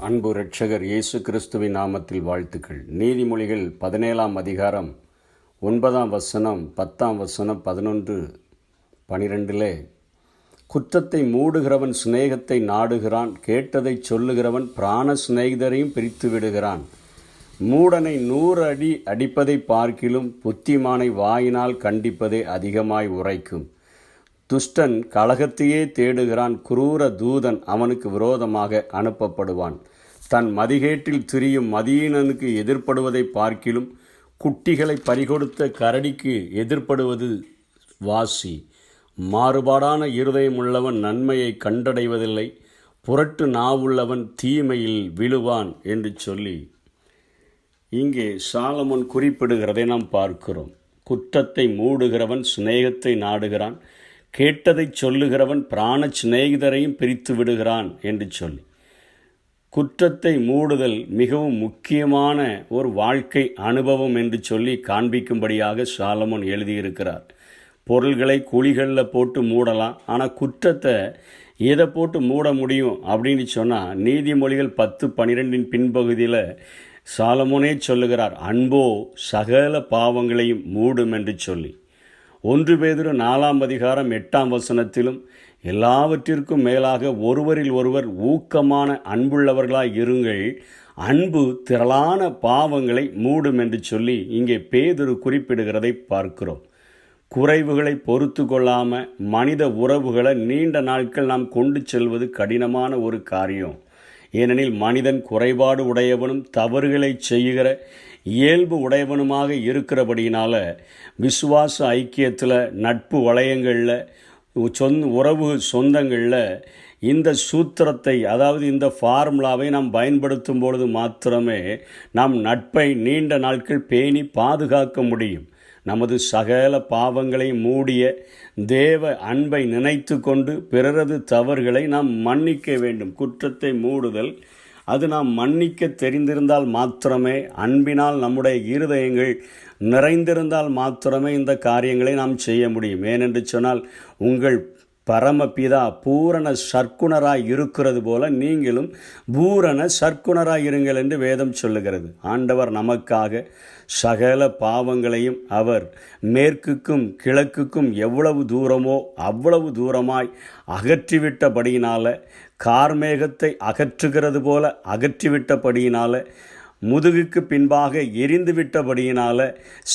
அன்பு இரட்சகர் இயேசு கிறிஸ்துவின் நாமத்தில் வாழ்த்துக்கள். நீதிமொழிகள் 17ஆம் அதிகாரம் 9ஆம் வசனம் 10ஆம் வசனம் 11, 12 குற்றத்தை மூடுகிறவன் சிநேகத்தை நாடுகிறான், கேட்டதை சொல்லுகிறவன் பிராண சிநேகிதரையும் பிரித்து விடுகிறான். மூடனை 100 அடி அடிப்பதை பார்க்கிலும் புத்திமானை வாயினால் கண்டிப்பதே அதிகமாய் உரைக்கும். துஷ்டன் கலகத்தையே தேடுகிறான், குரூர தூதன் அவனுக்கு விரோதமாக அனுப்பப்படுவான். தன் மதிகேட்டில் திரியும் மதியீனனுக்கு எதிர்ப்படுவதை பார்க்கிலும் குட்டிகளை பறிகொடுத்த கரடிக்கு எதிர்ப்படுவது வாசி. மாறுபாடான இருதயம் உள்ளவன் நன்மையை கண்டடைவதில்லை, புரட்டு நாவுள்ளவன் தீமையில் விழுவான் என்று சொல்லி இங்கே சாலமோன் குறிப்பிடுகிறதை நாம் பார்க்கிறோம். குற்றத்தை மூடுகிறவன் சிநேகத்தை நாடுகிறான், கேட்டதை சொல்லுகிறவன் பிராண சிநேகிதரையும் பிரித்து விடுகிறான் என்று சொல்லி குற்றத்தை மூடுதல் மிகவும் முக்கியமான ஒரு வாழ்க்கை அனுபவம் என்று சொல்லி காண்பிக்கும்படியாக சாலமோன் எழுதியிருக்கிறார். பொருள்களை குழிகளில் போட்டு மூடலாம், ஆனால் குற்றத்தை எதை போட்டு மூட முடியும் அப்படின்னு சொன்னால் நீதிமொழிகள் 10:12 பின்பகுதியில் சாலமோனே சொல்லுகிறார், அன்போ சகல பாவங்களையும் மூடும் என்று சொல்லி. 1 பேதுரு 4ஆம் அதிகாரம் 8ஆம் வசனத்திலும் எல்லாவற்றிற்கும் மேலாக ஒருவரில் ஒருவர் ஊக்கமான அன்புள்ளவர்களாய் இருங்கள், அன்பு திரளான பாவங்களை மூடும் என்று சொல்லி இங்கே பேதுரு குறிப்பிடுகிறதை பார்க்கிறோம். குறைவுகளை பொறுத்து கொள்ளாமல் மனித உறவுகளை நீண்ட நாட்கள் நாம் கொண்டு செல்வது கடினமான ஒரு காரியம். ஏனெனில் மனிதன் குறைபாடு உடையவனும் தவறுகளை செய்கிற இயல்பு உடையவனுமாக இருக்கிறபடியினால விசுவாச ஐக்கியத்தில், நட்பு வளையங்களில், உறவு சொந்தங்களில் இந்த சூத்திரத்தை, அதாவது இந்த ஃபார்முலாவை நாம் பயன்படுத்தும் பொழுது மாத்திரமே நாம் நட்பை நீண்ட நாட்கள் பேணி பாதுகாக்க முடியும். நமது சகல பாவங்களை மூடிய தேவ அன்பை நினைத்து கொண்டு பிறரது தவறுகளை நாம் மன்னிக்க வேண்டும். குற்றத்தை மூடுதல் அது நாம் மன்னிக்க தெரிந்திருந்தால் மாத்திரமே, அன்பினால் நம்முடைய இருதயங்கள் நிறைந்திருந்தால் மாத்திரமே இந்த காரியங்களை நாம் செய்ய முடியும். ஏனென்று சொன்னால் உங்கள் பரமபிதா பூரண சற்குணராய் இருக்கிறது போல நீங்களும் பூரண சற்குணராய் இருங்கள் என்று வேதம் சொல்லுகிறது. ஆண்டவர் நமக்காக சகல பாவங்களையும் அவர் மேற்குக்கும் கிழக்குக்கும் எவ்வளவு தூரமோ அவ்வளவு தூரமாய் அகற்றிவிட்டபடியினால, கார்மேகத்தை அகற்றுகிறது போல அகற்றிவிட்டபடியினால, முதுகுக்கு பின்பாக எரிந்து விட்டபடியினால,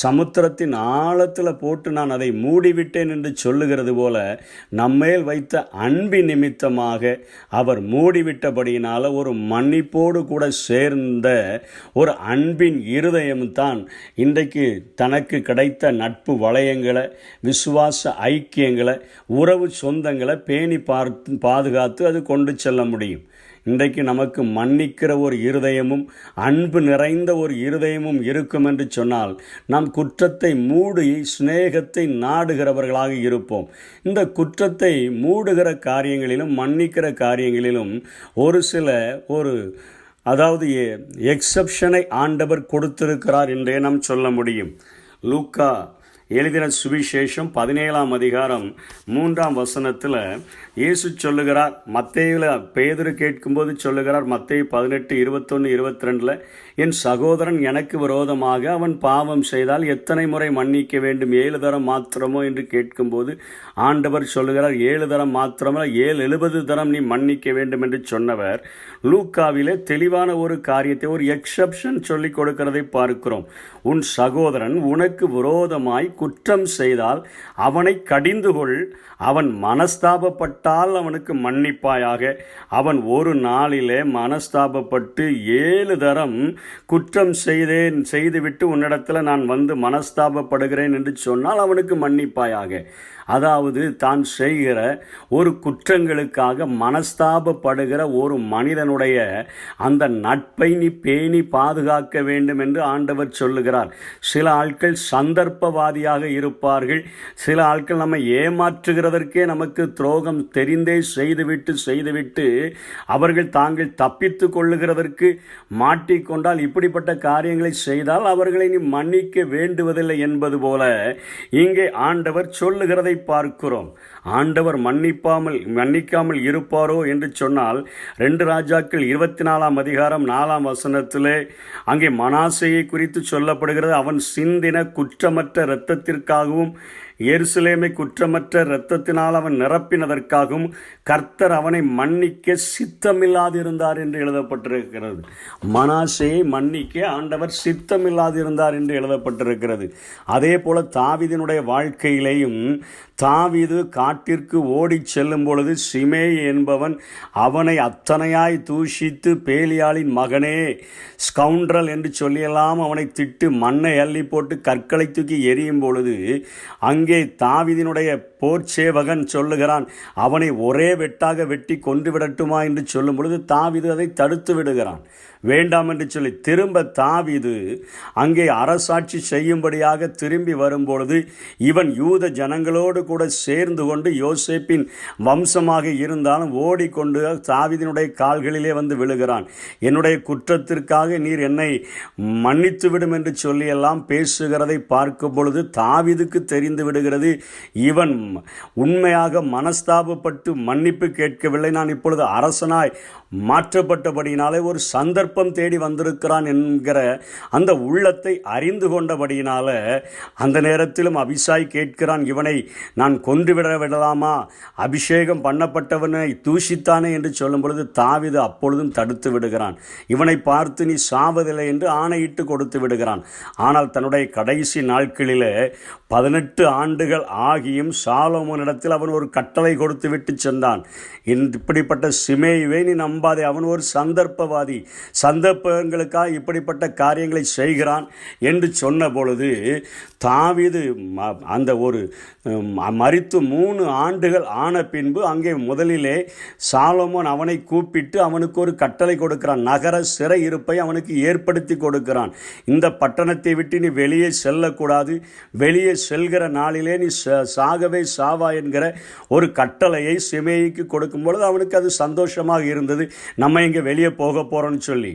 சமுத்திரத்தின் ஆழத்தில் போட்டு நான் அதை மூடிவிட்டேன் என்று சொல்லுகிறது போல நம்மேல் வைத்த அன்பின் நிமித்தமாக அவர் மூடிவிட்டபடியினால ஒரு மன்னிப்போடு கூட சேர்ந்த ஒரு அன்பின் இருதயம்தான் இன்றைக்கு தனக்கு கிடைத்த நட்பு வளையங்களை, விசுவாச ஐக்கியங்களை, உறவு சொந்தங்களை பேணி பாதுகாத்து அது கொண்டு செல்ல முடியும். இன்றைக்கு நமக்கு மன்னிக்கிற ஒரு இருதயமும் அன்பு நிறைந்த ஒரு இருதயமும் இருக்கும் என்று சொன்னால் நாம் குற்றத்தை மூடி சிநேகத்தை நாடுகிறவர்களாக இருப்போம். இந்த குற்றத்தை மூடுகிற காரியங்களிலும் மன்னிக்கிற காரியங்களிலும் அதாவது எக்ஸப்ஷனை ஆண்டவர் கொடுத்திருக்கிறார் என்றே நாம் சொல்ல முடியும். லூக்கா எழுதின சுவிசேஷம் 17ஆம் அதிகாரம் 3ஆம் வசனத்தில் இயேசு சொல்லுகிறார். மத்தேயுல பேதுரு கேட்கும்போது சொல்லுகிறார், மத்தேயு 18:21-22 என் சகோதரன் எனக்கு விரோதமாக அவன் பாவம் செய்தால் எத்தனை முறை மன்னிக்க வேண்டும்? 7 தரம் மாத்திரமோ என்று கேட்கும்போது ஆண்டவர் சொல்லுகிறார், 7 தரம் மாத்திரமோ 70 தரம் நீ மன்னிக்க வேண்டும் என்று சொன்னவர் லூக்காவிலே தெளிவான ஒரு காரியத்தை, ஒரு எக்ஸப்ஷன் சொல்லிக் கொடுக்கிறதை பார்க்கிறோம். உன் சகோதரன் உனக்கு விரோதமாய் குற்றம் செய்தால் அவனை கடிந்து கொள், அவன் மனஸ்தாபப்பட்டால் அவனுக்கு மன்னிப்பாயாக. அவன் ஒரு நாளிலே மனஸ்தாபப்பட்டு 7 தரம் குற்றம் செய்துவிட்டு உன்னிடத்தில் நான் வந்து மனஸ்தாபப்படுகிறேன் என்று சொன்னால் அவனுக்கு மன்னிப்பாயாக. அதாவது தான் செய்கிற ஒரு குற்றங்களுக்காக மனஸ்தாபப்படுகிற ஒரு மனிதனுடைய அந்த நட்பை நீ பேணி பாதுகாக்க வேண்டும் என்று ஆண்டவர் சொல்லுகிறார். சில ஆட்கள் சந்தர்ப்பவாதியாக இருப்பார்கள். சில ஆட்கள் நம்மை ஏமாற்றுகிறதற்கே நமக்கு துரோகம் தெரிந்தே செய்துவிட்டு அவர்கள் தாங்கள் தப்பித்து கொள்ளுகிறதற்கு மாட்டிக்கொண்டால் செய்தால், இப்படிப்பட்ட காரியங்களை செய்தால் அவர்களை நீ மன்னிக்க வேண்டுவதில்லை என்பது போல இங்கே ஆண்டவர் சொல்லுகிறதை பார்க்கிறோம். ஆண்டவர் மன்னிக்காமல் இருப்பாரோ என்று சொன்னால் 2 ராஜாக்கள் 24 அதிகாரம் 4 வசனத்திலே அங்கே மனாசேயை குறித்து சொல்லப்படுகிறது. அவன் சிந்தின குற்றமற்ற இரத்தத்திற்காகவும் எருசலேமை குற்றமற்ற இரத்தத்தினால் அவன் நிரப்பினதற்காகவும் கர்த்தர் அவனை மன்னிக்க சித்தமில்லாதிருந்தார் என்று எழுதப்பட்டிருக்கிறது. மனாசேயை மன்னிக்க ஆண்டவர் சித்தமில்லாதிருந்தார் என்று எழுதப்பட்டிருக்கிறது. அதே போல தாவீதினுடைய வாழ்க்கையிலேயும் தாவீது காட்டிற்கு ஓடிச் செல்லும் பொழுது சிமேய் என்பவன் அவனை அத்தனையாய் தூஷித்து, பேலியாளின் மகனே, ஸ்கவுண்ட்ரல் என்று சொல்லியெல்லாம் அவனை திட்டு மண்ணை அள்ளி போட்டு கற்களை தூக்கி எரியும் பொழுது அங்கே தாவீதினுடைய போர்ச்சேவகன் சொல்லுகிறான், அவனை ஒரே வெட்டாக வெட்டி கொன்று விடட்டுமா என்று சொல்லும் பொழுது தாவீது அதை தடுத்து விடுகிறான். வேண்டாம் என்று சொல்லி திரும்ப தாவீது அங்கே அரசாட்சி செய்யும்படியாக திரும்பி வரும்பொழுது இவன் யூத ஜனங்களோடு கூட சேர்ந்து கொண்டு யோசேப்பின் வம்சமாக இருந்தாலும் ஓடிக்கொண்டு தாவீதினுடைய கால்களிலே வந்து விழுகிறான். என்னுடைய குற்றத்திற்காக நீர் என்னை மன்னித்து விடும் என்று சொல்லியெல்லாம் பேசுகிறதை பார்க்கும் பொழுது தாவீதுக்கு தெரிந்து விடுகிறது, இவன் உண்மையாக மனஸ்தாபப்பட்டு மன்னிப்பு கேட்கவில்லை, நான் இப்பொழுது அரசனாய் மாற்றப்பட்டபடியினாலே ஒரு சந்தர்ப்பம் தேடி வந்திருக்கிறான் என்கிற அந்த உள்ளத்தை அறிந்து கொண்டபடியினால அந்த நேரத்திலும் அபிஷாய் கேட்கிறான், இவனை நான் கொன்றுவிட விடலாமா, அபிஷேகம் பண்ணப்பட்டவனை தூஷித்தானே என்று சொல்லும் பொழுது தாவீது அப்பொழுதும் தடுத்து விடுகிறான். இவனை பார்த்து நீ சாவதில்லை என்று ஆணையிட்டு கொடுத்து விடுகிறான். ஆனால் தன்னுடைய கடைசி நாட்களிலே 18 ஆண்டுகள் ஆகியும் சாலோமோனிடத்தில் அவன் ஒரு கட்டளை கொடுத்து விட்டு சென்றான். இப்படிப்பட்ட சிமேயுவை நீ நம்பாதே, அவன் ஒரு சந்தர்ப்பவாதி, சந்தர்ப்பங்களுக்காக இப்படிப்பட்ட காரியங்களை செய்கிறான் என்று சொன்ன பொழுது தாவீது அந்த ஒரு மரித்து 3 ஆண்டுகள் ஆன பின்பு அங்கே முதலிலே சாலோமோன் அவனை கூப்பிட்டு அவனுக்கு ஒரு கட்டளை கொடுக்கிறான். நகர சிறை இருப்பை அவனுக்கு ஏற்படுத்தி கொடுக்கிறான். இந்த பட்டணத்தை விட்டு நீ வெளியே செல்லக்கூடாது, வெளியே செல்கிற நாளிலே நீ சாகவே சாவா என்கிற ஒரு கட்டளையை சிமேயிக்கு கொடுக்கும் பொழுது அவனுக்கு அது சந்தோஷமாக இருந்தது, நம்ம இங்கே வெளியே போக போகிறோன்னு சொல்லி.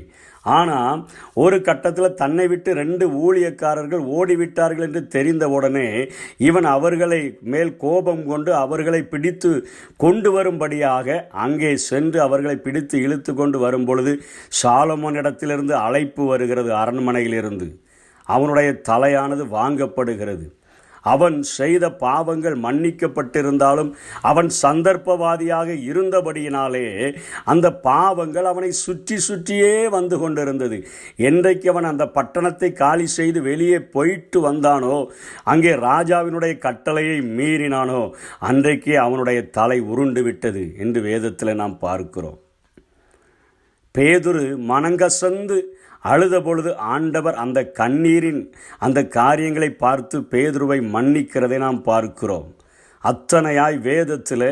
ஆனால் ஒரு கட்டத்தில் தன்னை விட்டு 2 ஊழியக்காரர்கள் ஓடிவிட்டார்கள் என்று தெரிந்த உடனே இவன் அவர்களை மேல் கோபம் கொண்டு அவர்களை பிடித்து கொண்டு வரும்படியாக அங்கே சென்று அவர்களை பிடித்து இழுத்து கொண்டு வரும் பொழுது சாலமோனிடத்திலிருந்து அழைப்பு வருகிறது. அரண்மனையிலிருந்து அவனுடைய தலையானது வாங்கப்படுகிறது. அவன் செய்த பாவங்கள் மன்னிக்கப்பட்டிருந்தாலும் அவன் சந்தர்ப்பவாதியாக இருந்தபடியினாலே அந்த பாவங்கள் அவனை சுற்றி சுற்றியே வந்து கொண்டிருந்தது. என்றைக்கு அவன் அந்த பட்டணத்தை காலி செய்து வெளியே போயிட்டு வந்தானோ, அங்கே ராஜாவினுடைய கட்டளையை மீறினானோ, அன்றைக்கு அவனுடைய தலை உருண்டு விட்டது என்று வேதத்தில் நாம் பார்க்கிறோம். பேதுரு மனங்கசந்து அழுத பொழுது ஆண்டவர் அந்த கண்ணீரின் அந்த காரியங்களை பார்த்து பேதுருவை மன்னிக்கிறதை நாம் பார்க்கிறோம். அத்தனையாய் வேதத்தில்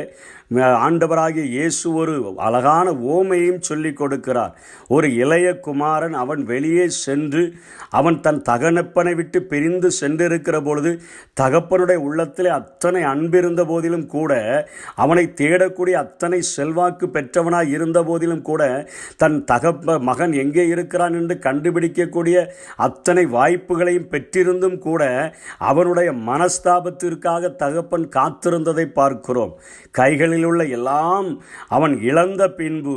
ஆண்டவராகிய இயேசு ஒரு அழகான ஓமையும் சொல்லி கொடுக்கிறார். ஒரு இளைய குமாரன் அவன் வெளியே சென்று அவன் தன் தகப்பனை விட்டு பிரிந்து சென்றிருக்கிற பொழுது தகப்பனுடைய உள்ளத்திலே அத்தனை அன்பிருந்த போதிலும் கூட, அவனை தேடக்கூடிய அத்தனை செல்வாக்கு பெற்றவனாய் இருந்த போதிலும் கூட, தன் மகன் எங்கே இருக்கிறான் என்று கண்டுபிடிக்கக்கூடிய அத்தனை வாய்ப்புகளையும் பெற்றிருந்தும் கூட அவனுடைய மனஸ்தாபத்திற்காக தகப்பன் காத்திருந்ததை பார்க்கிறோம். கைகளில் உள்ள எல்லாம் அவன் இழந்த பின்பு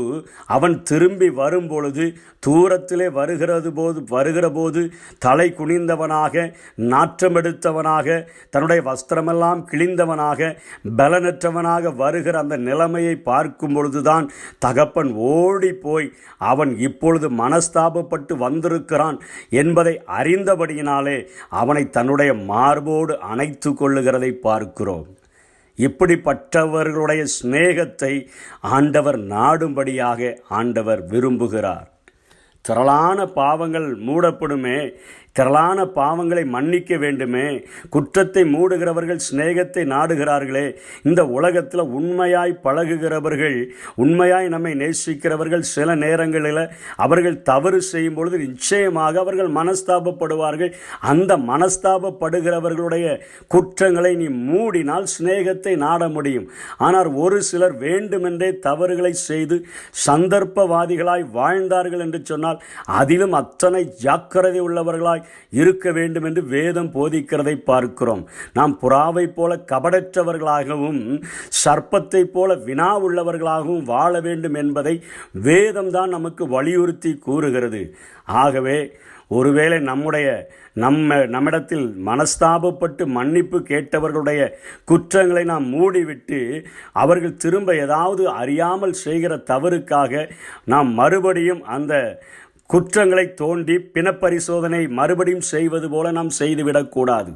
அவன் திரும்பி வரும் பொழுது தூரத்திலே வருகிற போது தலை குனிந்தவனாக, நாற்றமெடுத்தவனாக, தன்னுடைய வஸ்திரமெல்லாம் கிழிந்தவனாக, பலனற்றவனாக வருகிற அந்த நிலைமையை பார்க்கும் பொழுதுதான் தகப்பன் ஓடி போய் அவன் இப்பொழுது மனஸ்தாபப்பட்டு வந்திருக்கிறான் என்பதை அறிந்தபடியினாலே அவனை தன்னுடைய மார்போடு அணைத்து கொள்ளுகிறதை பார்க்கிறோம். இப்படிப்பட்டவர்களுடைய சிநேகத்தை ஆண்டவர் நாடும்படியாக ஆண்டவர் விரும்புகிறார். திரளான பாவங்கள் மூடப்படுமே, திரளான பாவங்களை மன்னிக்க வேண்டுமே. குற்றத்தை மூடுகிறவர்கள் சிநேகத்தை நாடுகிறார்களே. இந்த உலகத்தில் உண்மையாய் பழகுகிறவர்கள், உண்மையாய் நம்மை நேசிக்கிறவர்கள் சில நேரங்களில் அவர்கள் தவறு செய்யும் பொழுது நிச்சயமாக அவர்கள் மனஸ்தாபப்படுவார்கள். அந்த மனஸ்தாபப்படுகிறவர்களுடைய குற்றங்களை நீ மூடினால் சிநேகத்தை நாட முடியும். ஆனால் ஒரு சிலர் வேண்டுமென்றே தவறுகளை செய்து சந்தர்ப்பவாதிகளாய் வாழ்ந்தார்கள் என்று சொன்னால் அதிலும் அத்தனை ஜாக்கிரதை உள்ளவர்களாய் இருக்க வேண்டும் என்று வேதம் போதிக்கிறதை பார்க்கிறோம். நாம் புறாவை போல கபடற்றவர்களாகவும் சர்ப்பத்தை போல வினா உள்ளவர்களாகவும் வாழ வேண்டும் என்பதை வேதம் தான் நமக்கு வலியுறுத்தி கூறுகிறது. ஆகவே ஒருவேளை நம்மிடத்தில் மனஸ்தாபப்பட்டு மன்னிப்பு கேட்டவர்களுடைய குற்றங்களை நாம் மூடிவிட்டு அவர்கள் திரும்ப ஏதாவது அறியாமல் செய்கிற தவறுக்காக நாம் மறுபடியும் அந்த குற்றங்களை தோண்டி பிணப்பரிசோதனை மறுபடியும் செய்வது போல நாம் செய்துவிடக்கூடாது.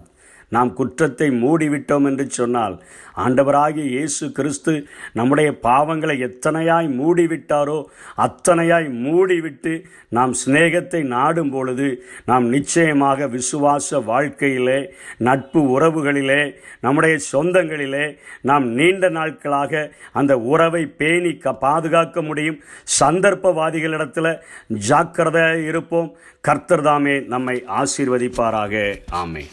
நாம் குற்றத்தை மூடிவிட்டோம் என்று சொன்னால் ஆண்டவராகிய இயேசு கிறிஸ்து நம்முடைய பாவங்களை எத்தனையாய் மூடிவிட்டாரோ அத்தனையாய் மூடிவிட்டு நாம் சிநேகத்தை நாடும் பொழுது நாம் நிச்சயமாக விசுவாச வாழ்க்கையிலே, நட்பு உறவுகளிலே, நம்முடைய சொந்தங்களிலே நாம் நீண்ட நாட்களாக அந்த உறவை பேணி பாதுகாக்க முடியும். சந்தர்ப்பவாதிகளிடத்தில் ஜாக்கிரதையாக இருப்போம். கர்த்தர் தாமே நம்மை ஆசீர்வதிப்பாராக. ஆமென்.